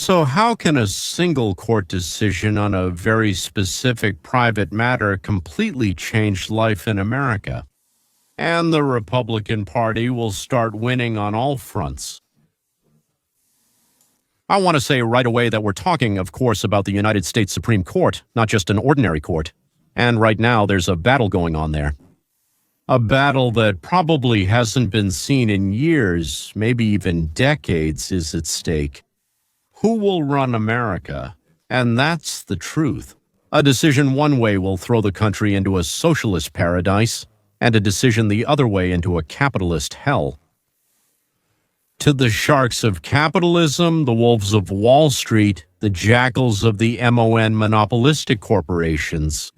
So how can a single court decision on a very specific private matter completely change life in America? And the Republican Party will start winning on all fronts. I want to say right away that we're talking, of course, about the United States Supreme Court, not just an ordinary court. And right now, there's a battle going on there. A battle that probably hasn't been seen in years, maybe even decades, is at stake. Who will run America? And that's the truth. A decision one way will throw the country into a socialist paradise, and a decision the other way into a capitalist hell. To the sharks of capitalism, the wolves of Wall Street, the jackals of the monopolistic corporations.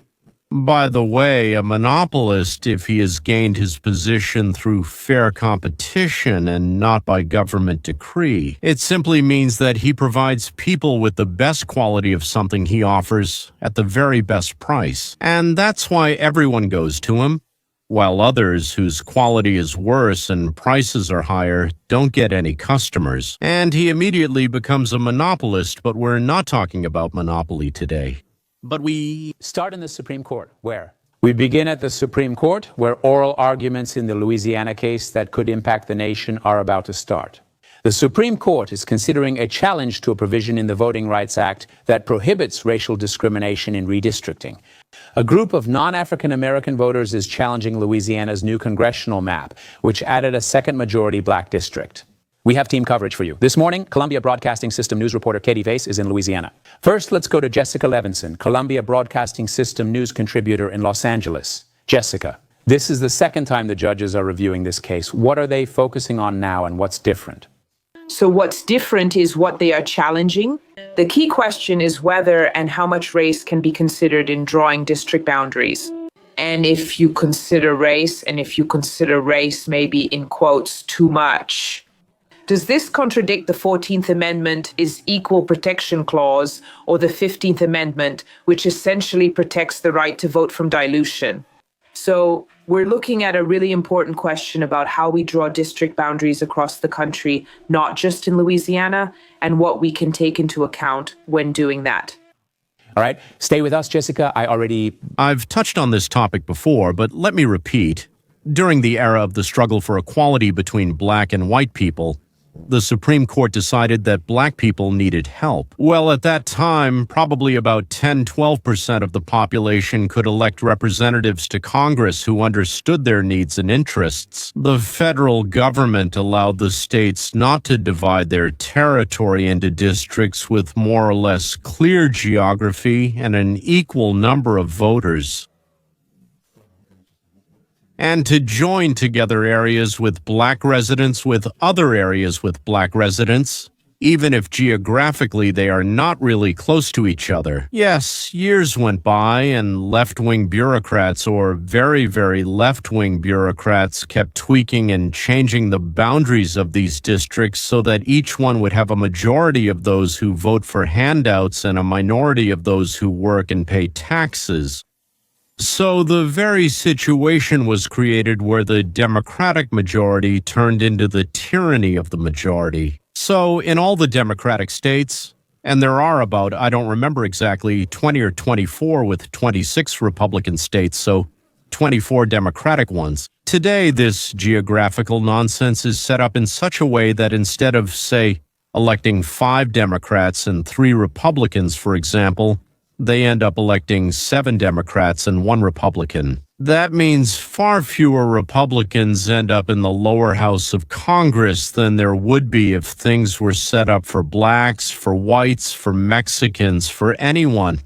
By the way, a monopolist, if he has gained his position through fair competition and not by government decree, it simply means that he provides people with the best quality of something he offers at the very best price. And that's why everyone goes to him, while others whose quality is worse and prices are higher don't get any customers. And he immediately becomes a monopolist, but we're not talking about monopoly today. But we start in the Supreme Court. Where? We begin at the Supreme Court, where oral arguments in the Louisiana case that could impact the nation are about to start. The Supreme Court is considering a challenge to a provision in the Voting Rights Act that prohibits racial discrimination in redistricting. A group of non-African American voters is challenging Louisiana's new congressional map, which added a second majority black district. We have team coverage for you. This morning, Columbia Broadcasting System news reporter Katie Vase is in Louisiana. First, let's go to Jessica Levinson, Columbia Broadcasting System news contributor in Los Angeles. Jessica, this is the second time the judges are reviewing this case. What are they focusing on now and what's different? So what's different is what they are challenging. The key question is whether and how much race can be considered in drawing district boundaries. And if you consider race, maybe in quotes, too much. Does this contradict the 14th Amendment, is Equal Protection Clause, or the 15th Amendment, which essentially protects the right to vote from dilution? So we're looking at a really important question about how we draw district boundaries across the country, not just in Louisiana, and what we can take into account when doing that. All right, stay with us, Jessica. I've touched on this topic before, but let me repeat. During the era of the struggle for equality between black and white people, the Supreme Court decided that black people needed help. Well, at that time, probably about 10–12% of the population could elect representatives to Congress who understood their needs and interests. The federal government allowed the states not to divide their territory into districts with more or less clear geography and an equal number of voters, and to join together areas with black residents with other areas with black residents, even if geographically they are not really close to each other. Yes, years went by and left-wing bureaucrats or very, very left-wing bureaucrats kept tweaking and changing the boundaries of these districts so that each one would have a majority of those who vote for handouts and a minority of those who work and pay taxes. So the very situation was created where the Democratic majority turned into the tyranny of the majority. So in all the Democratic states, and there are about, I don't remember exactly, 20 or 24 with 26 Republican states, so 24 Democratic ones. Today, this geographical nonsense is set up in such a way that instead of, say, electing 5 Democrats and 3 Republicans, for example, they end up electing 7 Democrats and 1 Republican. That means far fewer Republicans end up in the lower house of Congress than there would be if things were set up for blacks, for whites, for Mexicans, for anyone.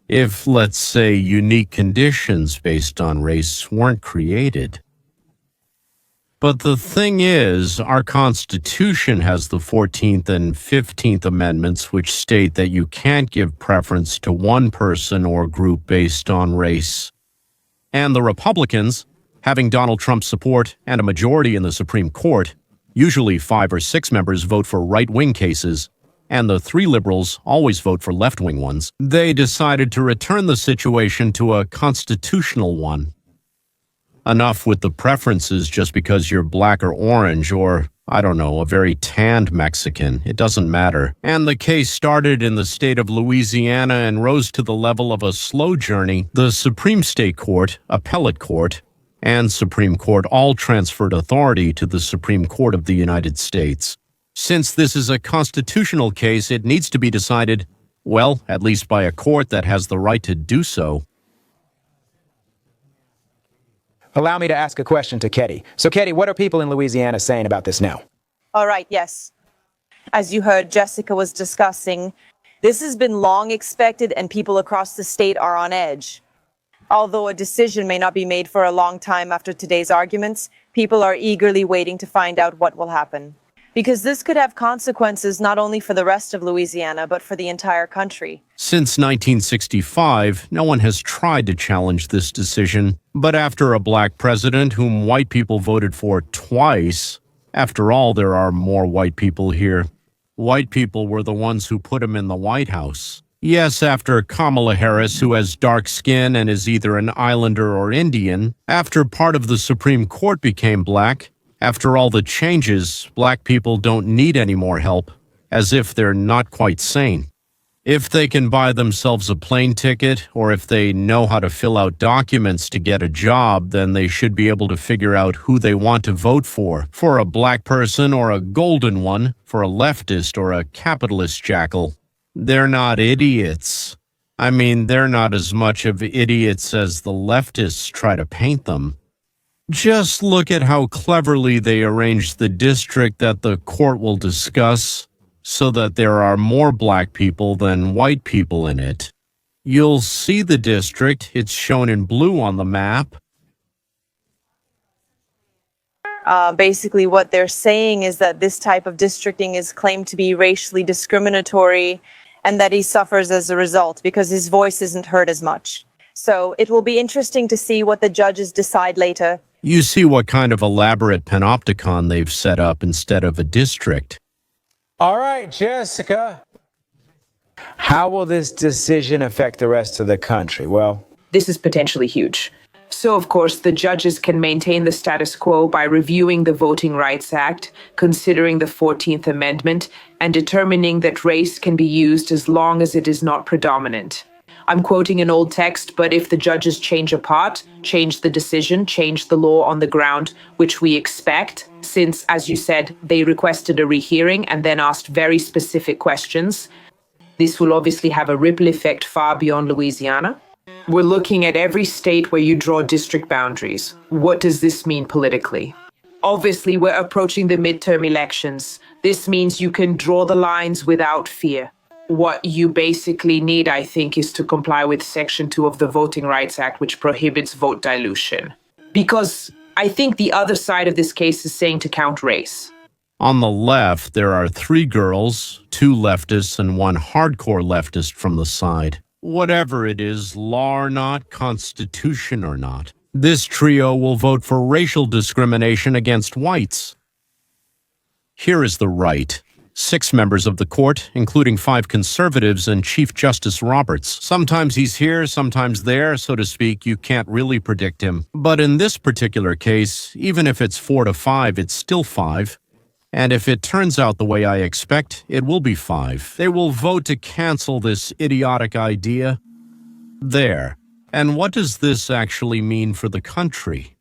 If, let's say, unique conditions based on race weren't created. But the thing is, our Constitution has the 14th and 15th Amendments, which state that you can't give preference to one person or group based on race. And the Republicans, having Donald Trump's support and a majority in the Supreme Court, usually 5 or 6 members vote for right-wing cases, and the 3 liberals always vote for left-wing ones, they decided to return the situation to a constitutional one. Enough with the preferences just because you're black or orange, or I don't know, a very tanned Mexican. It doesn't matter. And the case started in the state of Louisiana and rose to the level of a slow journey. The Supreme State Court, Appellate Court, and Supreme Court all transferred authority to the Supreme Court of the United States. Since this is a constitutional case, it needs to be decided, well, at least by a court that has the right to do so. Allow me to ask a question to Ketty. So, Ketty, what are people in Louisiana saying about this now? All right, yes. As you heard, Jessica was discussing, this has been long expected and people across the state are on edge. Although a decision may not be made for a long time after today's arguments, people are eagerly waiting to find out what will happen. Because this could have consequences not only for the rest of Louisiana, but for the entire country. Since 1965, no one has tried to challenge this decision. But after a black president whom white people voted for twice, after all, there are more white people here. White people were the ones who put him in the White House. Yes, after Kamala Harris, who has dark skin and is either an islander or Indian, after part of the Supreme Court became black, after all the changes, black people don't need any more help, as if they're not quite sane. If they can buy themselves a plane ticket, or if they know how to fill out documents to get a job, then they should be able to figure out who they want to vote for a black person or a golden one, for a leftist or a capitalist jackal. They're not idiots. I mean, they're not as much of idiots as the leftists try to paint them. Just look at how cleverly they arranged the district that the court will discuss so that there are more black people than white people in it. You'll see the district. It's shown in blue on the map. Basically, what they're saying is that this type of districting is claimed to be racially discriminatory and that he suffers as a result because his voice isn't heard as much. So it will be interesting to see what the judges decide later. You see what kind of elaborate panopticon they've set up instead of a district. All right, Jessica. How will this decision affect the rest of the country? Well, This is potentially huge. So, of course, the judges can maintain the status quo by reviewing the Voting Rights Act, considering the 14th Amendment, and determining that race can be used as long as it is not predominant. I'm quoting an old text, but if the judges change a part, change the decision, change the law on the ground, which we expect, since, as you said, they requested a rehearing and then asked very specific questions, this will obviously have a ripple effect far beyond Louisiana. We're looking at every state where you draw district boundaries. What does this mean politically? Obviously, we're approaching the midterm elections. This means you can draw the lines without fear. What you basically need, I think, is to comply with Section 2 of the Voting Rights Act, which prohibits vote dilution. Because I think the other side of this case is saying to count race. On the left, there are 3 girls, 2 leftists, and 1 hardcore leftist from the side. Whatever it is, law or not, constitution or not, this trio will vote for racial discrimination against whites. Here is the right. 6 members of the court, including 5 conservatives and Chief Justice Roberts. Sometimes he's here, sometimes there, so to speak. You can't really predict him. But in this particular case, even if it's 4 to 5, it's still 5. And if it turns out the way I expect, it will be 5. They will vote to cancel this idiotic idea. There. And what does this actually mean for the country?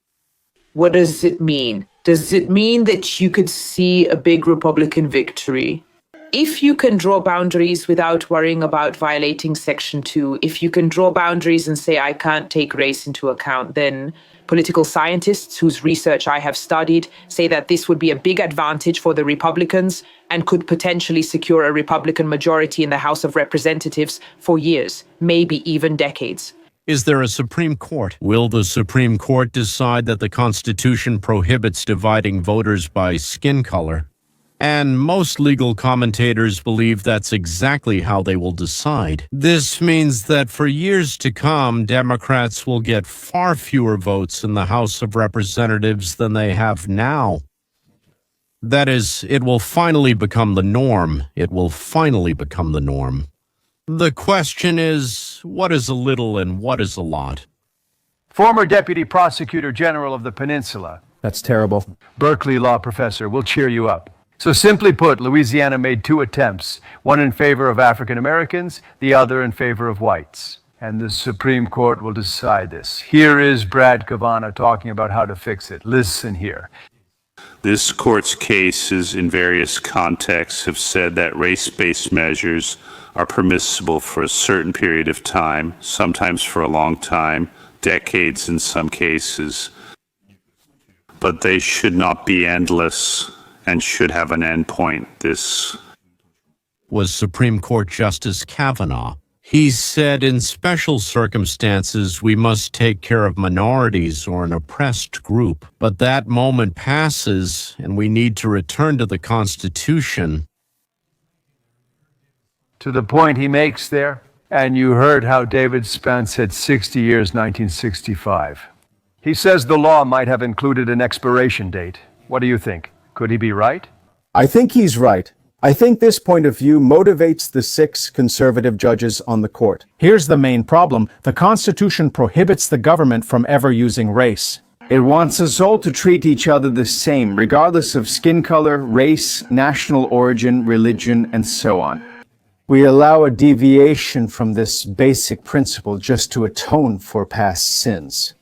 What does it mean? Does it mean that you could see a big Republican victory? If you can draw boundaries without worrying about violating Section 2, if you can draw boundaries and say, I can't take race into account, then political scientists whose research I have studied say that this would be a big advantage for the Republicans and could potentially secure a Republican majority in the House of Representatives for years, maybe even decades. Is there a Supreme Court? Will the Supreme Court decide that the Constitution prohibits dividing voters by skin color? And most legal commentators believe that's exactly how they will decide. This means that for years to come, Democrats will get far fewer votes in the House of Representatives than they have now. That is, it will finally become the norm. It will finally become the norm. The question is, what is a little and what is a lot? Former Deputy Prosecutor General of the Peninsula, That's terrible. Berkeley law professor, we'll cheer you up. So simply put, Louisiana made two attempts, one in favor of African Americans, the other in favor of whites. And the Supreme Court will decide this. Here is Brad Kavanaugh talking about how to fix it. Listen here. This court's cases in various contexts have said that race-based measures are permissible for a certain period of time, sometimes for a long time, decades in some cases, but they should not be endless and should have an end point. This was Supreme Court Justice Kavanaugh. He said in special circumstances we must take care of minorities or an oppressed group, but that moment passes and we need to return to the Constitution. To the point he makes there, and you heard how David Spence said 60 years, 1965. He says the law might have included an expiration date. What do you think? Could he be right? I think he's right. I think this point of view motivates the 6 conservative judges on the court. Here's the main problem. The Constitution prohibits the government from ever using race. It wants us all to treat each other the same, regardless of skin color, race, national origin, religion, and so on. We allow a deviation from this basic principle just to atone for past sins.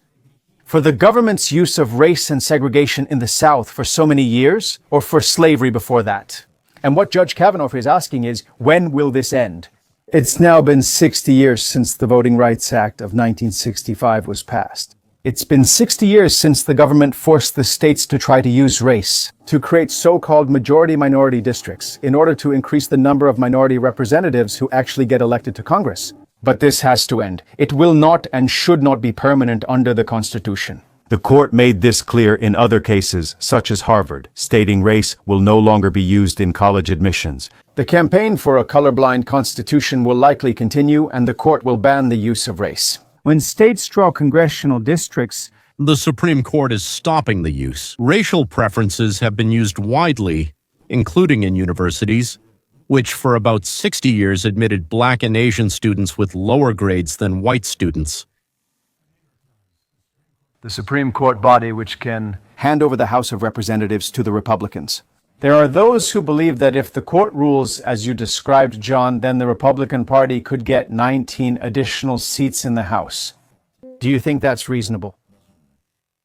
For the government's use of race and segregation in the South for so many years, or for slavery before that? And what Judge Kavanaugh is asking is, when will this end? It's now been 60 years since the Voting Rights Act of 1965 was passed. It's been 60 years since the government forced the states to try to use race to create so-called majority-minority districts in order to increase the number of minority representatives who actually get elected to Congress. But this has to end. It will not and should not be permanent under the Constitution. The court made this clear in other cases, such as Harvard, stating race will no longer be used in college admissions. The campaign for a colorblind constitution will likely continue, and the court will ban the use of race. When states draw congressional districts, The Supreme Court is stopping the use. Racial preferences have been used widely, including in universities, which for about 60 years admitted Black and Asian students with lower grades than white students. The Supreme Court body which can hand over the House of Representatives to the Republicans. There are those who believe that if the court rules as you described, John, then the Republican Party could get 19 additional seats in the House. Do you think that's reasonable?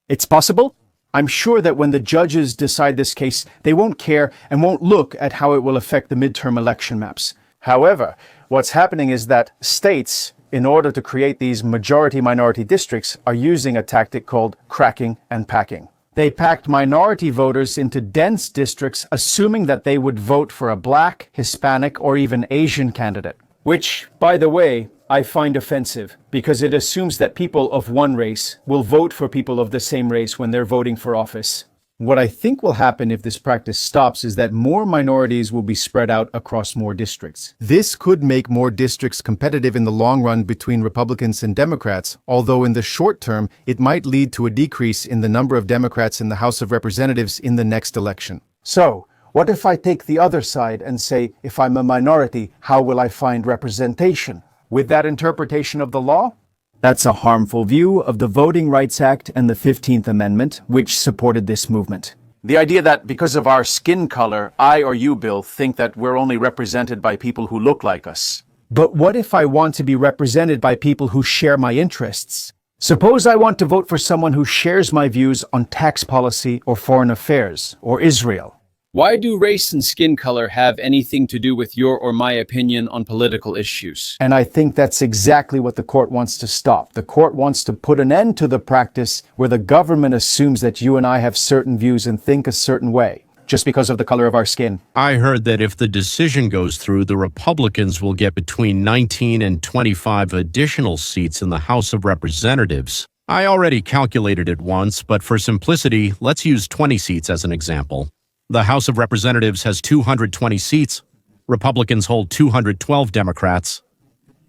It's possible. I'm sure that when the judges decide this case, they won't care and won't look at how it will affect the midterm election maps. However, what's happening is that states, in order to create these majority-minority districts, are using a tactic called cracking and packing. They packed minority voters into dense districts, assuming that they would vote for a Black, Hispanic, or even Asian candidate. Which, by the way, I find offensive, because it assumes that people of one race will vote for people of the same race when they're voting for office. What I think will happen if this practice stops is that more minorities will be spread out across more districts. This could make more districts competitive in the long run between Republicans and Democrats, although in the short term, it might lead to a decrease in the number of Democrats in the House of Representatives in the next election. So, what if I take the other side and say, if I'm a minority, how will I find representation? With that interpretation of the law? That's a harmful view of the Voting Rights Act and the 15th Amendment, which supported this movement. The idea that because of our skin color, I or you, Bill, think that we're only represented by people who look like us. But what if I want to be represented by people who share my interests? Suppose I want to vote for someone who shares my views on tax policy or foreign affairs or Israel. Why do race and skin color have anything to do with your or my opinion on political issues? And I think that's exactly what the court wants to stop. The court wants to put an end to the practice where the government assumes that you and I have certain views and think a certain way, just because of the color of our skin. I heard that if the decision goes through, the Republicans will get between 19 and 25 additional seats in the House of Representatives. I already calculated it once, but for simplicity, let's use 20 seats as an example. The House of Representatives has 220 seats. Republicans hold 212 Democrats.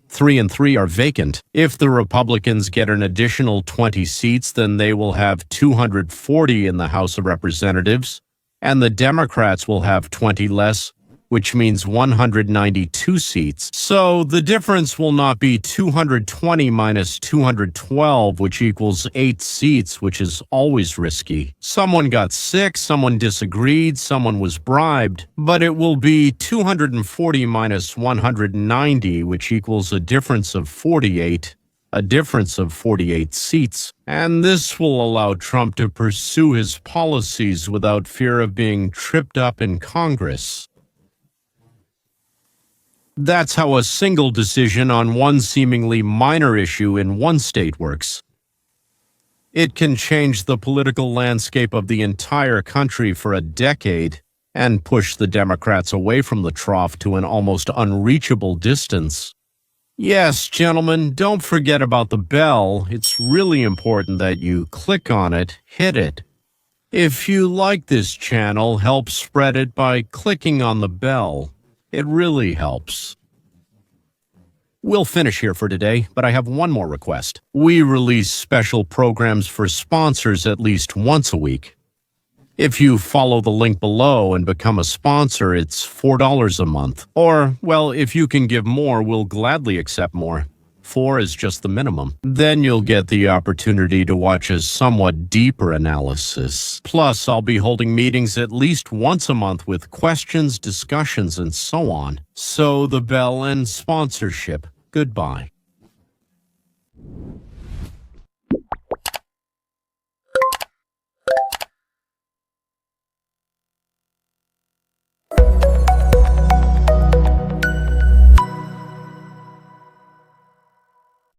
3 and 3 are vacant. If the Republicans get an additional 20 seats, then they will have 240 in the House of Representatives, and the Democrats will have 20 less, which means 192 seats. So the difference will not be 220 minus 212, which equals 8 seats, which is always risky. Someone got sick, someone disagreed, someone was bribed, but it will be 240 minus 190, which equals a difference of 48. A difference of 48 seats, and this will allow Trump to pursue his policies without fear of being tripped up in Congress. That's how a single decision on one seemingly minor issue in one state works. It can change the political landscape of the entire country for a decade and push the Democrats away from the trough to an almost unreachable distance. Yes, gentlemen, don't forget about the bell. It's really important that you click on it, hit it. If you like this channel, help spread it by clicking on the bell. It really helps. We'll finish here for today, but I have one more request. We release special programs for sponsors at least once a week. If you follow the link below and become a sponsor, it's $4 a month. Or, well, if you can give more, we'll gladly accept more. 4 is just the minimum. Then you'll get the opportunity to watch a somewhat deeper analysis. Plus, I'll be holding meetings at least once a month with questions, discussions, and so on. So the bell and sponsorship. Goodbye.